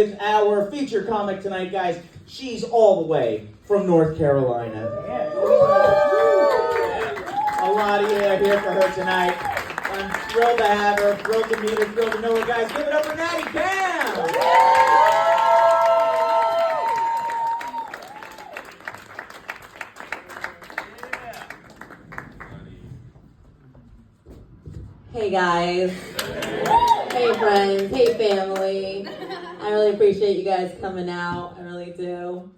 With our feature comic tonight, guys, she's all the way from North Carolina. A lot of you are here for her tonight. I'm thrilled to have her, thrilled to meet her, thrilled to know her, guys. Give it up for Nadi. Hey guys, hey friends, hey family. I really appreciate you guys coming out. I really do.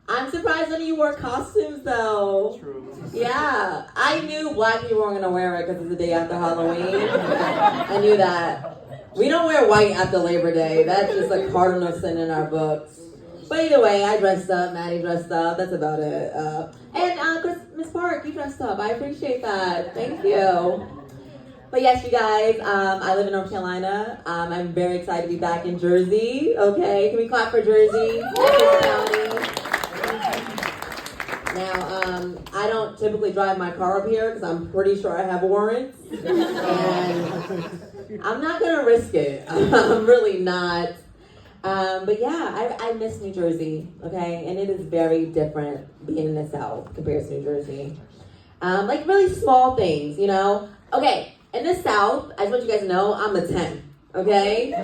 I'm surprised none of you wore costumes though. True. Yeah, I knew black people weren't gonna wear it because it's the day after Halloween. I knew that. We don't wear white after Labor Day. That's just a cardinal sin in our books. But either way, I dressed up, Maddie dressed up, that's about it. And Miss Park, you dressed up. I appreciate that. Thank you. But yes, you guys, I live in North Carolina. I'm very excited to be back in Jersey. Okay, can we clap for Jersey? Now, I don't typically drive my car up here because I'm pretty sure I have warrants. And I'm not going to risk it. I'm really not. But yeah, I miss New Jersey, okay? And it is very different being in the South compared to New Jersey. Like really small things, you know? Okay. In the South, I just want you guys to know, I'm a 10, okay?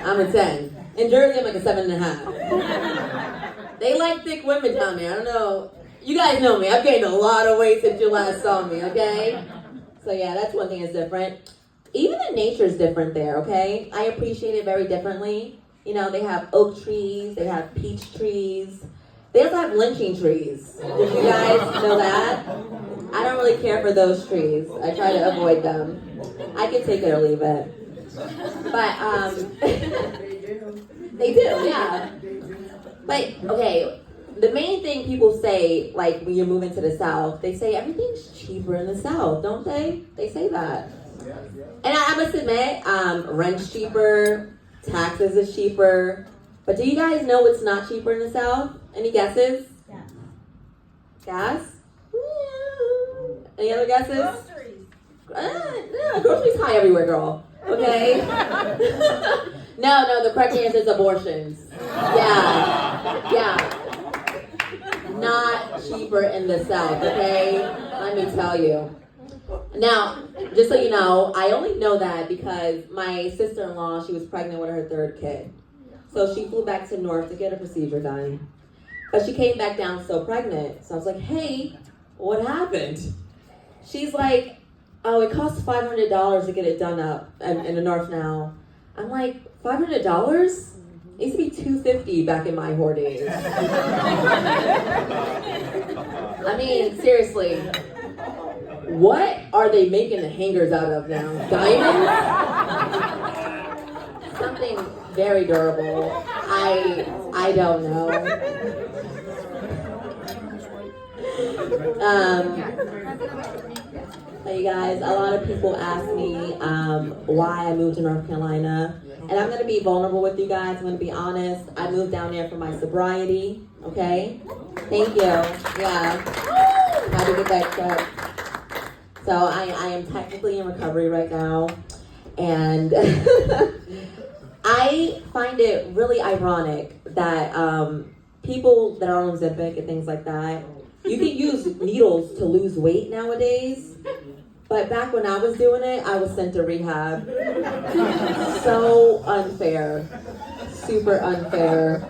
I'm a 10. In Jersey, I'm like a 7.5. They like thick women down there. I don't know. You guys know me. I've gained a lot of weight since you last saw me, okay? So yeah, that's one thing that's different. Even the nature's different there, okay? I appreciate it very differently. You know, they have oak trees. They have peach trees. They also have lynching trees. Did you guys know that? I don't really care for those trees. I try to avoid them. I can take it or leave it. But, they do, yeah. But, okay, the main thing people say, like, when you're moving to the South, they say everything's cheaper in the South, don't they? They say that. And I must admit, rent's cheaper, taxes is cheaper. But do you guys know what's not cheaper in the South? Any guesses? Yeah. Gas? Any other guesses? Groceries high everywhere, girl. Okay? No, the correct answer is abortions. Yeah. Not cheaper in the South, okay? Let me tell you. Now, just so you know, I only know that because my sister-in-law, she was pregnant with her third kid. So she flew back to North to get a procedure done. But she came back down still pregnant. So I was like, hey, what happened? She's like, oh, it costs $500 to get it done up in the North now. I'm like, $500? It used to be $250 back in my whore days. I mean, seriously, what are they making the hangers out of now? Diamonds? Something very durable. I don't know. But you guys, a lot of people ask me why I moved to North Carolina. And I'm going to be vulnerable with you guys. I'm going to be honest. I moved down there for my sobriety. Okay? Thank you. Yeah. How to get that check. So I am technically in recovery right now. And I find it really ironic that people that are on Ozempic and things like that, you can use needles to lose weight nowadays. But back when I was doing it, I was sent to rehab. So unfair. Super unfair.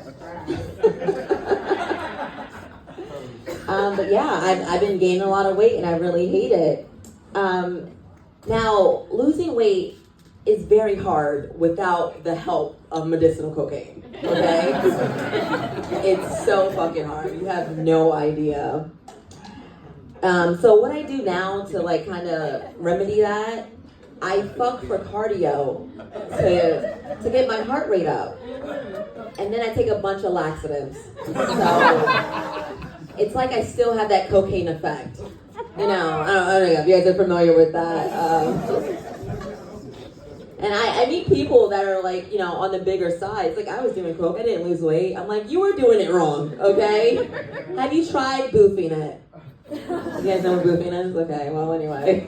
But yeah, I've been gaining a lot of weight and I really hate it. Now, losing weight is very hard without the help of medicinal cocaine, okay? It's so fucking hard. You have no idea. So what I do now to like kind of remedy that, I fuck for cardio to get my heart rate up. And then I take a bunch of laxatives. So it's like I still have that cocaine effect. You know, I don't know if you guys are familiar with that. And I meet people that are like, you know, on the bigger side. It's like, I was doing coke, I didn't lose weight. I'm like, you were doing it wrong, okay? Have you tried boofing it? You guys know what boofing is? Okay, well, anyway.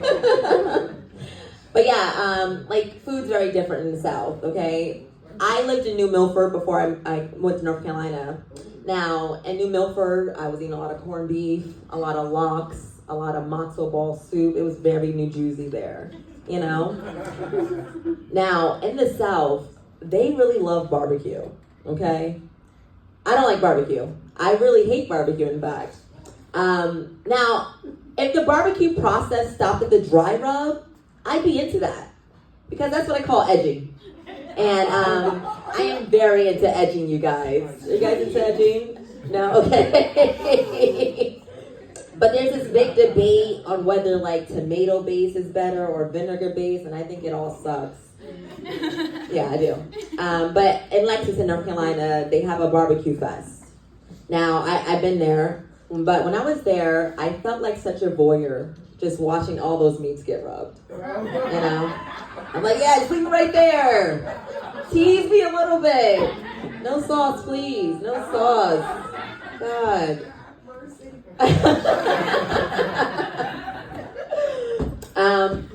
But yeah, like, food's very different in the South, okay? I lived in New Milford before I went to North Carolina. Now, in New Milford, I was eating a lot of corned beef, a lot of lox, a lot of matzo ball soup. It was very New Jersey there, you know? Now, in the South, they really love barbecue, okay? I don't like barbecue. I really hate barbecue, in fact. Now, if the barbecue process stopped at the dry rub, I'd be into that. Because that's what I call edging. And I am very into edging, you guys. Are you guys into edging? No? Okay. But there's this big debate on whether like tomato base is better or vinegar base, and I think it all sucks. Yeah, I do. But in Lexington, North Carolina, they have a barbecue fest. Now, I've been there, but when I was there, I felt like such a voyeur just watching all those meats get rubbed. You know? I'm like, yeah, just leave it right there. Tease me a little bit. No sauce, please. No sauce. God.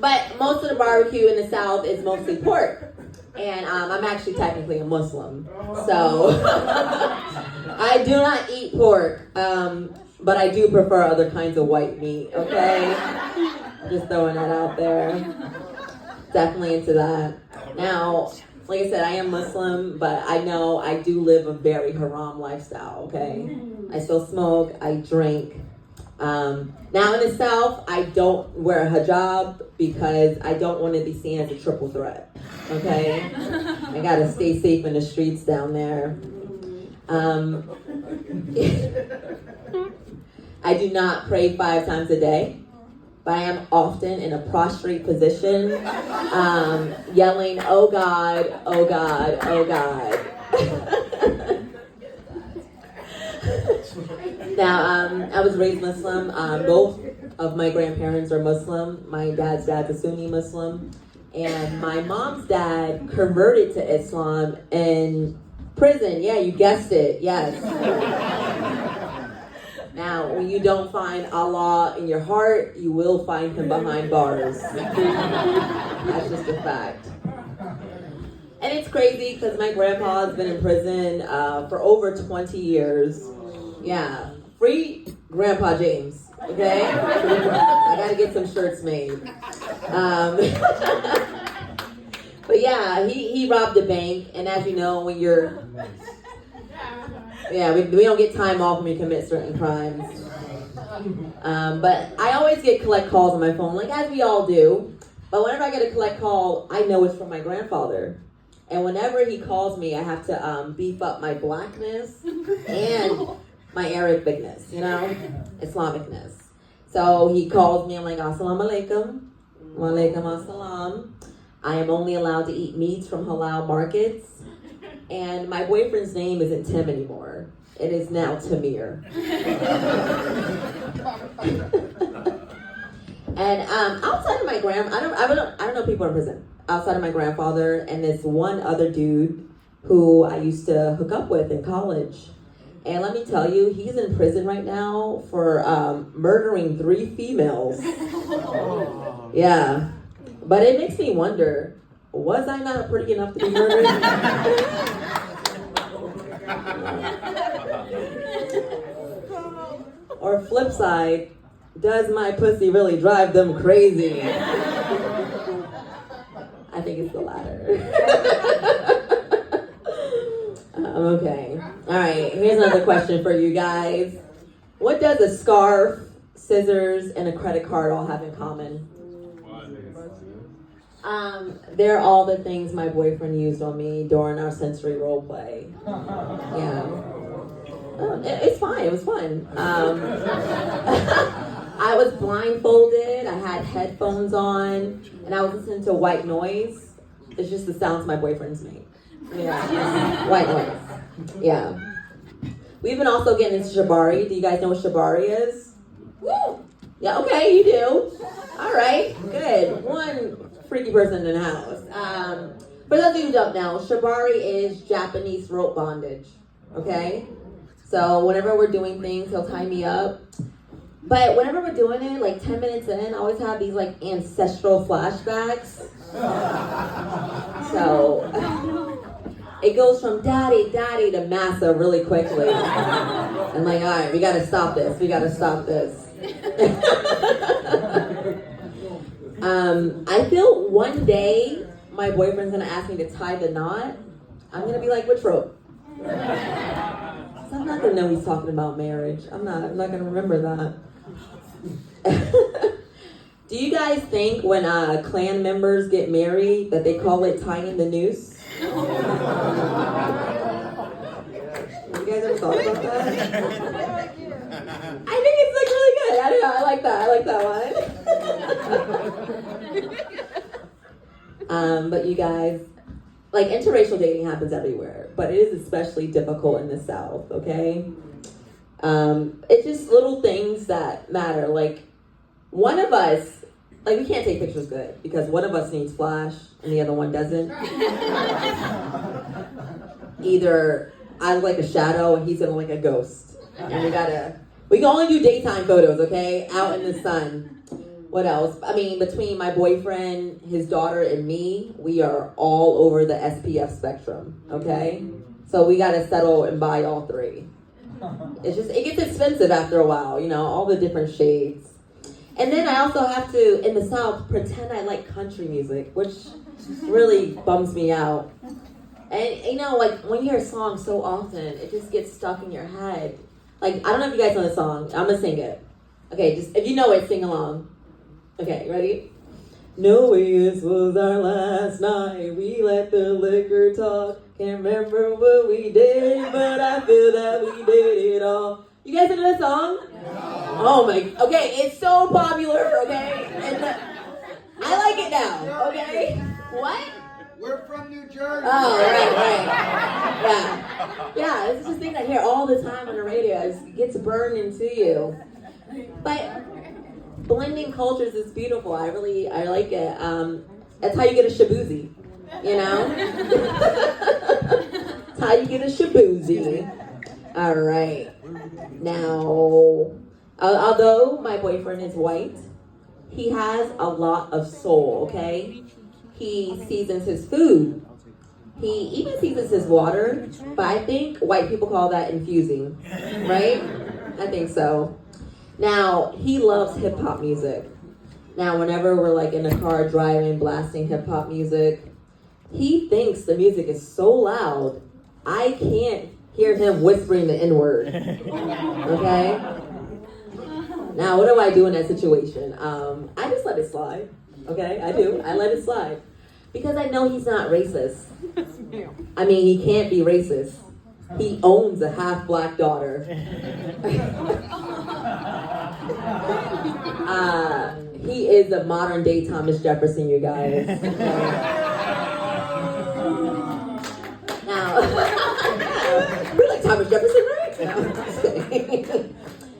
But most of the barbecue in the South is mostly pork. And I'm actually technically a Muslim. So I do not eat pork. But I do prefer other kinds of white meat, okay? Just throwing that out there. Definitely into that. Now, like I said, I am Muslim, but I know I do live a very haram lifestyle, okay? I still smoke, I drink. Now in the South, I don't wear a hijab because I don't want to be seen as a triple threat, okay? I gotta stay safe in the streets down there. I do not pray 5 times a day, but I am often in a prostrate position, yelling, "Oh God, oh God, oh God." Now, I was raised Muslim. Both of my grandparents are Muslim. My dad's a Sunni Muslim. And my mom's dad converted to Islam in prison. Yeah, you guessed it. Yes. Now, when you don't find Allah in your heart, you will find him behind bars. That's just a fact. And it's crazy because my grandpa has been in prison for over 20 years. Yeah. Free Grandpa James, okay? I gotta get some shirts made. But yeah, he robbed a bank, and as you know, when you're... Yeah, we don't get time off when we commit certain crimes. But I always get collect calls on my phone, like as we all do. But whenever I get a collect call, I know it's from my grandfather. And whenever he calls me, I have to beef up my blackness and my Arabicness, you know, Islamicness. So he calls me, I'm like, Assalamu alaikum, wa alaikum assalam. I am only allowed to eat meats from halal markets. And my boyfriend's name isn't Tim anymore. It is now Tamir. And outside of my I don't know people in prison. Outside of my grandfather and this one other dude who I used to hook up with in college. And let me tell you, he's in prison right now for murdering 3 females. Yeah. But it makes me wonder, was I not pretty enough to be murdered? Or flip side, does my pussy really drive them crazy? I think it's the latter. Okay. All right, here's another question for you guys. What does a scarf, scissors, and a credit card all have in common? They're all the things my boyfriend used on me during our sensory role play. Yeah. It's fine. It was fun. I was blindfolded. I had headphones on, and I was listening to white noise. It's just the sounds my boyfriend's make. Yeah. White noise. Yeah. We've been also getting into shibari. Do you guys know what shibari is? Woo! Yeah, okay, you do. All right, good. One freaky person in the house. For those of you who don't know, shibari is Japanese rope bondage. Okay? So whenever we're doing things, he'll tie me up. But whenever we're doing it, like 10 minutes in, I always have these like ancestral flashbacks. So it goes from daddy to massa really quickly. I'm like, all right, we gotta stop this. I feel one day my boyfriend's gonna ask me to tie the knot. I'm gonna be like, which rope? So I'm not gonna know he's talking about marriage. I'm not gonna remember that. Do you guys think when clan members get married that they call it tying the noose? You guys ever thought about that? I think it's like really good. I don't know. I like that one. But you guys, like, interracial dating happens everywhere, but it is especially difficult in the South. Okay, it's just little things that matter. Like, one of us, like, we can't take pictures good because one of us needs flash and the other one doesn't. Either I look like a shadow and he's gonna look like a ghost. And we can only do daytime photos, okay? Out in the sun. What else? I mean, between my boyfriend, his daughter, and me, we are all over the SPF spectrum, okay? So we gotta settle and buy all three. It gets expensive after a while, you know, all the different shades. And then I also have to, in the South, pretend I like country music, which really bums me out. And, you know, like, when you hear a song so often, it just gets stuck in your head. Like, I don't know if you guys know the song. I'm gonna sing it. Okay, just, if you know it, sing along. Okay, ready? No way, this was our last night. We let the liquor talk. Can't remember what we did, but I feel that we did it all. You guys know that song? No. Oh my, okay, it's so popular, okay? And I like it now, okay? What? We're from New Jersey. Oh, right. Yeah, it's just a thing I hear all the time on the radio. It gets burned into you. But blending cultures is beautiful. I like it. That's how you get a shabuzi, you know? That's how you get a shabuzi. All right. Now, although my boyfriend is white, he has a lot of soul, okay? He seasons his food. He even seasons his water, but I think white people call that infusing, right? I think so. Now, he loves hip-hop music. Now, whenever we're like in a car driving, blasting hip-hop music, he thinks the music is so loud, I can't hear him whispering the N-word, okay? Now, what do I do in that situation? I just let it slide, okay? I do. I let it slide. Because I know he's not racist. I mean, he can't be racist. He owns a half-black daughter. He is a modern-day Thomas Jefferson, you guys. Now, we like Thomas Jefferson, right? No, just kidding.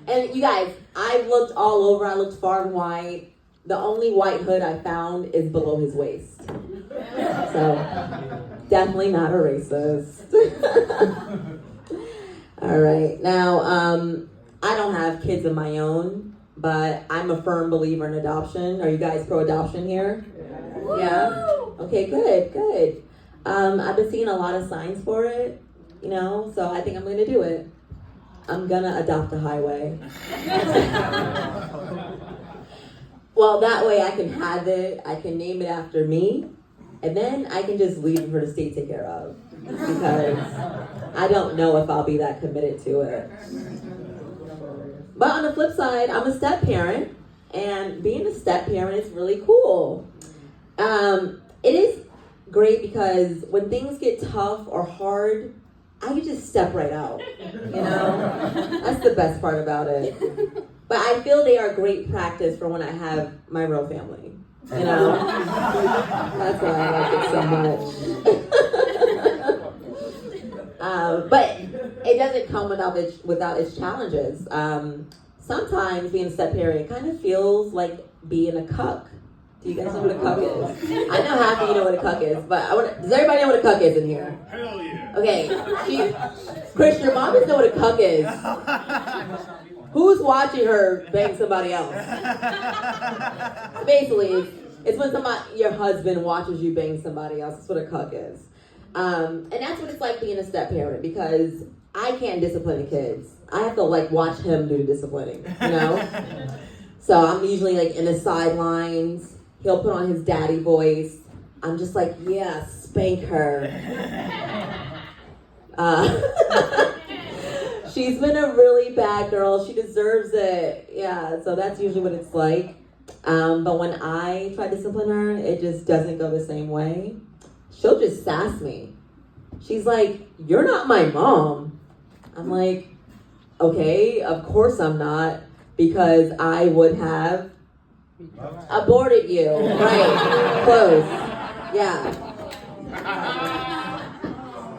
And you guys, I've looked all over. I looked far and wide. The only white hood I found is below his waist. So, definitely not a racist. All right. Now, I don't have kids of my own, but I'm a firm believer in adoption. Are you guys pro-adoption here? Yeah? Okay, good. I've been seeing a lot of signs for it, you know, so I think I'm going to do it. I'm going to adopt a highway. Well, that way I can have it, I can name it after me, and then I can just leave it for the state to take care of. Because I don't know if I'll be that committed to it. But on the flip side, I'm a step parent, and being a step parent is really cool. It is great because when things get tough or hard, I can just step right out, you know? That's the best part about it. But I feel they are great practice for when I have my real family, you know? That's why I like it so much. But it doesn't come without its challenges. Sometimes being a step parent kind of feels like being a cuck. Do you guys know what a cuck is? I know half of you know what a cuck is, but does everybody know what a cuck is in here? Hell yeah. Okay, Chris, your mom doesn't know what a cuck is. Who's watching her bang somebody else? Basically, it's when your husband watches you bang somebody else. That's what a cuck is. And that's what it's like being a step parent, because I can't discipline the kids. I have to like watch him do the disciplining, you know? So I'm usually like in the sidelines. He'll put on his daddy voice. I'm just like, yeah, spank her. She's been a really bad girl. She deserves it. Yeah, so that's usually what it's like. But when I try to discipline her, it just doesn't go the same way. She'll just sass me. She's like, you're not my mom. I'm like, okay, of course I'm not, because I would have aborted you. Right, close. Yeah.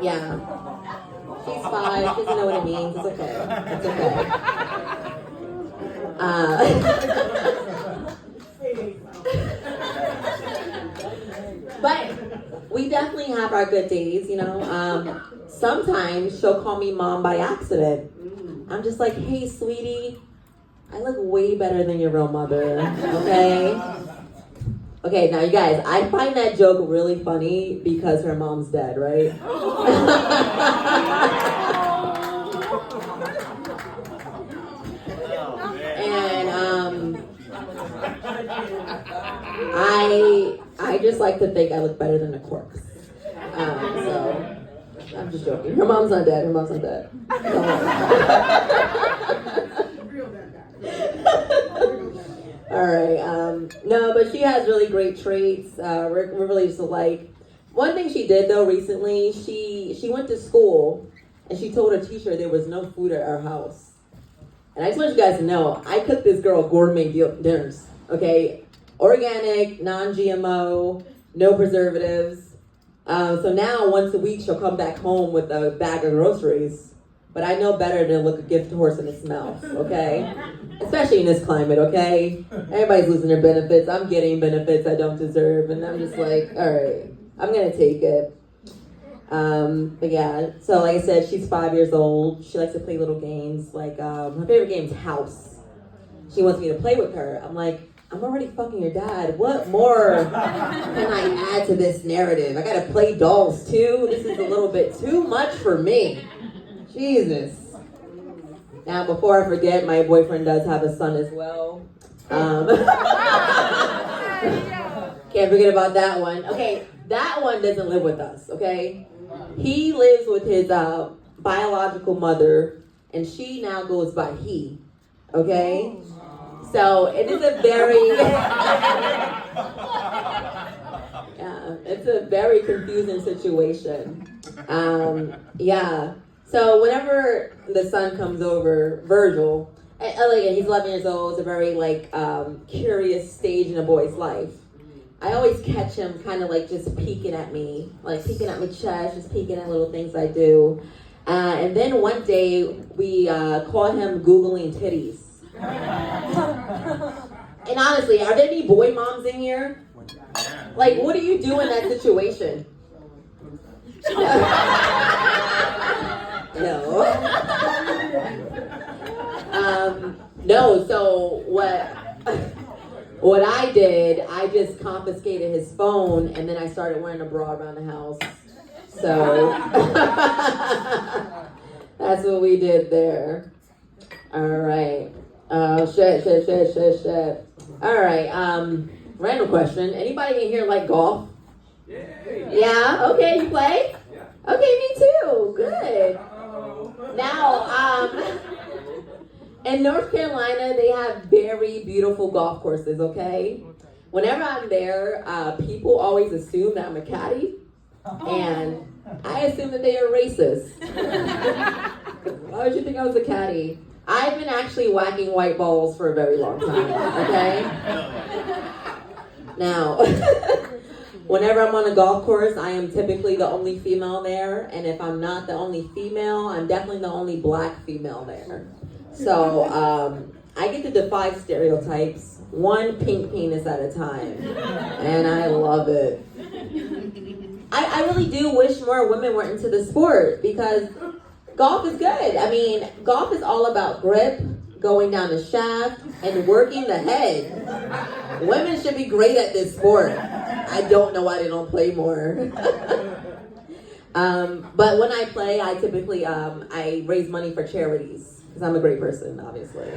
Yeah. She's 5, she doesn't know what it means. It's okay. It's okay. But we definitely have our good days, you know. Sometimes she'll call me mom by accident. I'm just like, hey, sweetie, I look way better than your real mother, okay? Okay, now you guys, I find that joke really funny because her mom's dead, right? And I just like to think I look better than a corpse. So I'm just joking. Her mom's not dead. Her mom's not dead. All right. No, but she has really great traits. We're really just alike. One thing she did though recently, she went to school and she told her teacher there was no food at our house. And I just want you guys to know, I cook this girl gourmet dinners. Okay, organic, non-GMO, no preservatives. So now once a week she'll come back home with a bag of groceries. But I know better than look a gift horse in its mouth, okay? Especially in this climate, okay? Everybody's losing their benefits. I'm getting benefits I don't deserve. And I'm just like, all right, I'm going to take it. But yeah, so like I said, she's 5 years old. She likes to play little games. Like, her favorite game is House. She wants me to play with her. I'm like, I'm already fucking your dad. What more can I add to this narrative? I got to play dolls too? This is a little bit too much for me. Jesus. Now, before I forget, my boyfriend does have a son as well. Can't forget about that one. Okay, that one doesn't live with us, okay? He lives with his biological mother, and she now goes by he, okay? So it is a very... yeah, it's a very confusing situation. Yeah. So whenever the son comes over, Virgil, and he's 11 years old, it's a very curious stage in a boy's life. I always catch him kind of like just peeking at me, like peeking at my chest, just peeking at little things I do. And then one day we caught him Googling titties. And honestly, are there any boy moms in here? Like, what do you do in that situation? No. No, so what I did, I just confiscated his phone and then I started wearing a bra around the house. So that's what we did there. All right. Shit. All right. Random question. Anybody in here like golf? Yeah? Okay, you play? Okay, me too. Good. Now, in North Carolina, they have very beautiful golf courses, okay? Whenever I'm there, people always assume that I'm a caddy, and I assume that they are racist. Why would you think I was a caddy? I've been actually whacking white balls for a very long time, okay? Now, whenever I'm on a golf course, I am typically the only female there, and if I'm not the only female, I'm definitely the only black female there. So, I get to defy stereotypes, one pink penis at a time, and I love it. I really do wish more women were into the sport, because golf is good. I mean, golf is all about grip, going down the shaft, and working the head. Women should be great at this sport. I don't know why they don't play more. But when I play, I typically I raise money for charities because I'm a great person, obviously.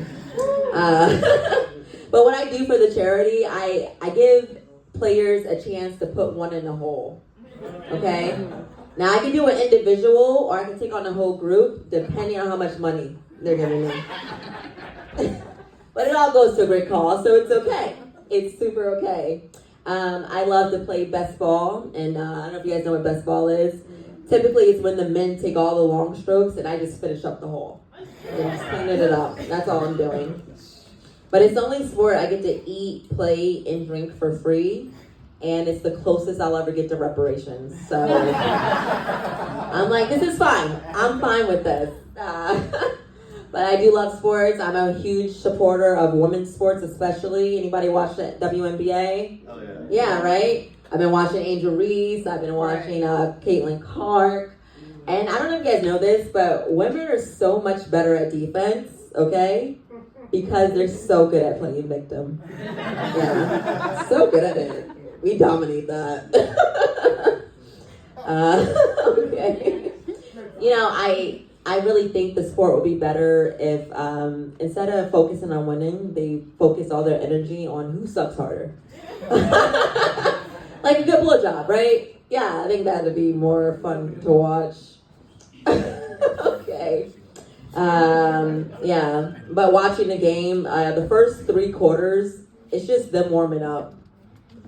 But what I do for the charity, I give players a chance to put one in the hole. Okay? Now I can do an individual or I can take on the whole group depending on how much money they're giving me. But it all goes to a great cause, so it's okay. It's super okay. I love to play best ball, and I don't know if you guys know what best ball is. Typically, it's when the men take all the long strokes, and I just finish up the hole. And just cleaning it up. That's all I'm doing. But it's the only sport I get to eat, play, and drink for free. And it's the closest I'll ever get to reparations. So I'm like, this is fine. I'm fine with this. But I do love sports. I'm a huge supporter of women's sports, especially. Anybody watch the WNBA? Oh, yeah. Yeah, right? I've been watching Angel Reese. I've been watching Caitlin Clark. And I don't know if you guys know this, but women are so much better at defense, okay? Because they're so good at playing victim. Yeah, so good at it. We dominate that. Okay. You know, I really think the sport would be better if instead of focusing on winning, they focus all their energy on who sucks harder. Like a good blowjob, right? Yeah, I think that would be more fun to watch. Okay. Yeah, but watching the game, the first 3 quarters, it's just them warming up.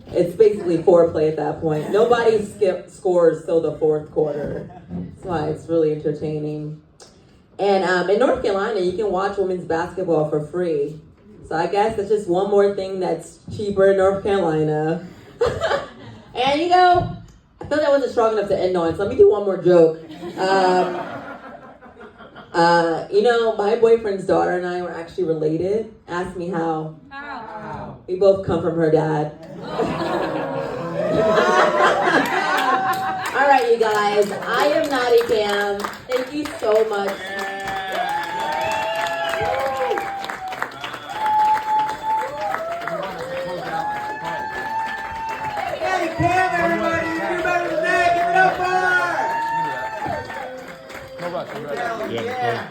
It's basically foreplay at that point. Nobody scores till the 4th quarter. That's why it's really entertaining. And in North Carolina, you can watch women's basketball for free. So I guess it's just one more thing that's cheaper in North Carolina. And you know, I felt that wasn't strong enough to end on, so let me do one more joke. You know, my boyfriend's daughter and I were actually related. Ask me how. How? We both come from her dad. All right, you guys. I am Nadi Cam. Thank you so much. Hey, Cam, everybody! You do better than that! Give it up for her! No rush, no rush. Yeah.